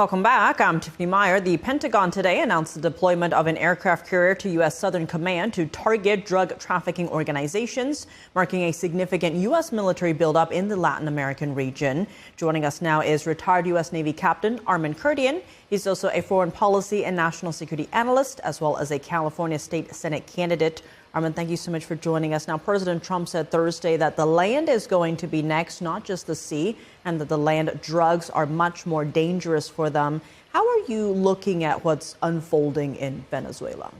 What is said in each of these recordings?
Welcome back. I'm Tiffany Meier. The Pentagon today announced the deployment of an aircraft carrier to U.S. Southern Command to target drug trafficking organizations, marking a significant U.S. military buildup in the Latin American region. Joining us now is retired U.S. Navy Captain Armen Kurdian. He's also a foreign policy and national security analyst, as well as a California State Senate candidate. Armen, thank you so much for joining us. Now, President Trump said Thursday that the land is going to be next, not just the sea, and that the land drugs are much more dangerous for them. How are you looking at what's unfolding in Venezuela?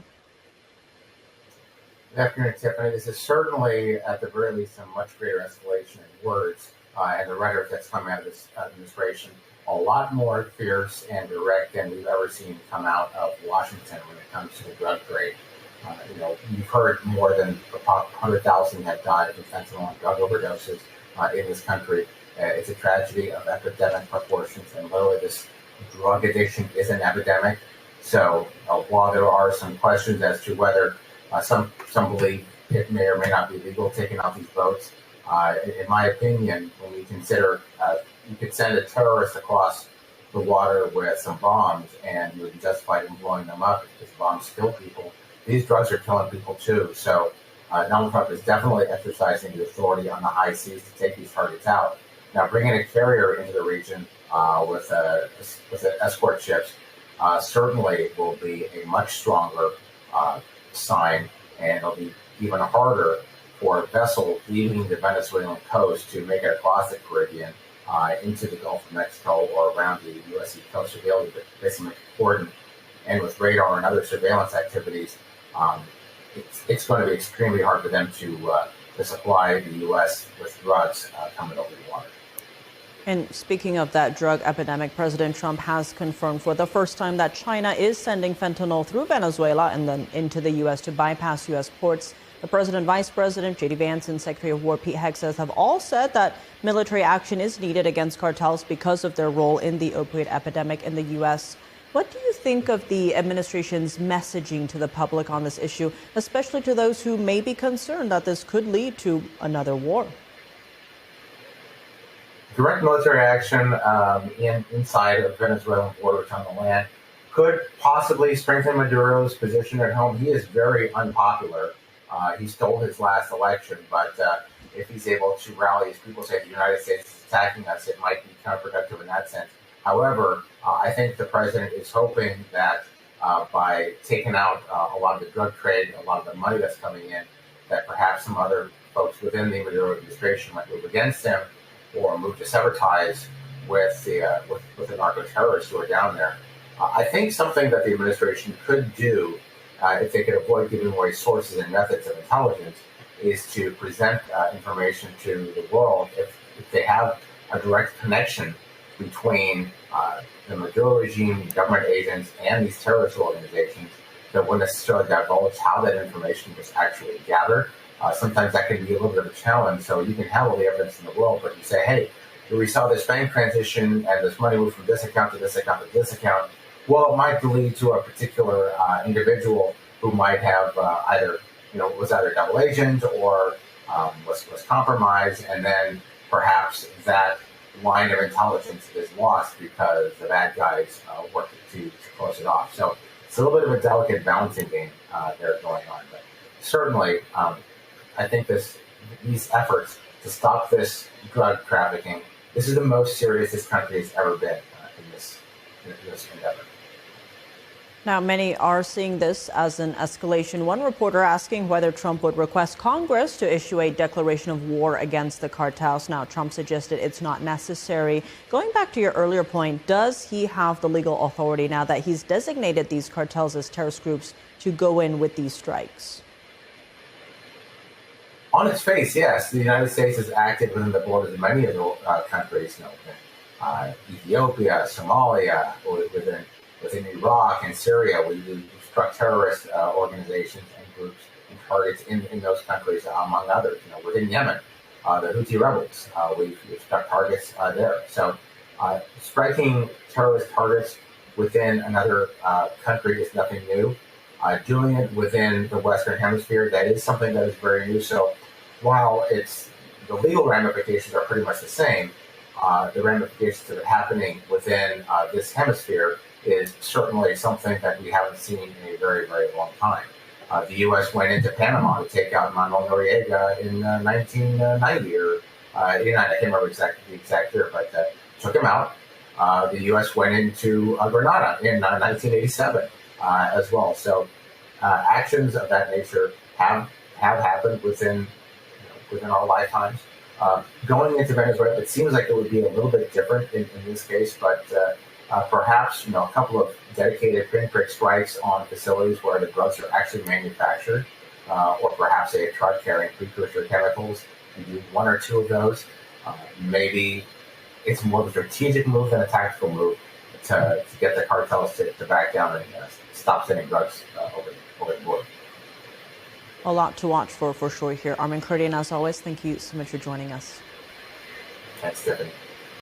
Good afternoon, Tiffany. This is certainly, at the very least, a much greater escalation in words and the rhetoric that's coming out of this administration. A lot more fierce and direct than we've ever seen come out of Washington when it comes to the drug trade. You've heard more than 100,000 have died of fentanyl and drug overdoses in this country. It's a tragedy of epidemic proportions, and literally this drug addiction is an epidemic. So while there are some questions as to whether some believe it may or may not be legal taking out these boats, in my opinion, when you consider you could send a terrorist across the water with some bombs and you would be justified in blowing them up because bombs kill people. These drugs are killing people too. So Donald Trump is definitely exercising the authority on the high seas to take these targets out. Now, bringing a carrier into the region with escort ships certainly will be a much stronger sign, and it'll be even harder for a vessel leaving the Venezuelan coast to make it across the Caribbean into the Gulf of Mexico or around the U.S. East Coast to be able to basically coordinate. And with radar and other surveillance activities, it's going to be extremely hard for them to supply the U.S. with drugs coming over the water. And speaking of that drug epidemic, President Trump has confirmed for the first time that China is sending fentanyl through Venezuela and then into the U.S. to bypass U.S. ports. The President, Vice President, J.D. Vance, and Secretary of War Pete Hegseth have all said that military action is needed against cartels because of their role in the opioid epidemic in the U.S. What do you think of the administration's messaging to the public on this issue, especially to those who may be concerned that this could lead to another war? Direct military action inside of Venezuelan borders on the land could possibly strengthen Maduro's position at home. He is very unpopular. He stole his last election, but if he's able to rally, as people say, the United States is attacking us, it might be counterproductive in that sense. However, I think the president is hoping that by taking out a lot of the drug trade, a lot of the money that's coming in, that perhaps some other folks within the Maduro administration might move against him or move to sever ties with the narco terrorists who are down there. I think something that the administration could do, if they could avoid giving away sources and methods of intelligence, is to present information to the world if they have a direct connection between the Maduro regime, government agents, and these terrorist organizations that wouldn't necessarily divulge how that information was actually gathered. Sometimes that can be a little bit of a challenge. So you can have all the evidence in the world, but you say, hey, we saw this bank transition and this money moved from this account to this account to this account. Well, it might lead to a particular individual who might have was either double agent or was compromised, and then perhaps that line of intelligence is lost because the bad guys worked to close it off. So it's a little bit of a delicate balancing game there going on. But certainly, I think these efforts to stop this drug trafficking, this is the most serious this country has ever been in this endeavor. Now, many are seeing this as an escalation. One reporter asking whether Trump would request Congress to issue a declaration of war against the cartels. Now, Trump suggested it's not necessary. Going back to your earlier point, does he have the legal authority now that he's designated these cartels as terrorist groups to go in with these strikes? On its face, yes. The United States is active within the borders of many of the countries, Ethiopia, Somalia, within Iraq and Syria. We struck terrorist organizations and groups and targets in those countries, among others. Within Yemen, the Houthi rebels, we've struck targets there. So striking terrorist targets within another country is nothing new. Doing it within the Western Hemisphere, that is something that is very new. So while the legal ramifications are pretty much the same, the ramifications that are happening within this hemisphere is certainly something that we haven't seen in a very, very long time. The U.S. went into Panama to take out Manuel Noriega in 1990, or I can't remember the exact year, but took him out. The U.S. went into Grenada in 1987 as well. So actions of that nature have happened within our lifetimes. Going into Venezuela, it seems like it would be a little bit different in this case, but perhaps a couple of dedicated pinprick strikes on facilities where the drugs are actually manufactured, or perhaps a truck carrying precursor chemicals. You do one or two of those, maybe it's more of a strategic move than a tactical move to get the cartels to back down and stop sending drugs over the border. A lot to watch for sure here. Armen Kurdian, as always, thank you so much for joining us. Thanks, Tiffany.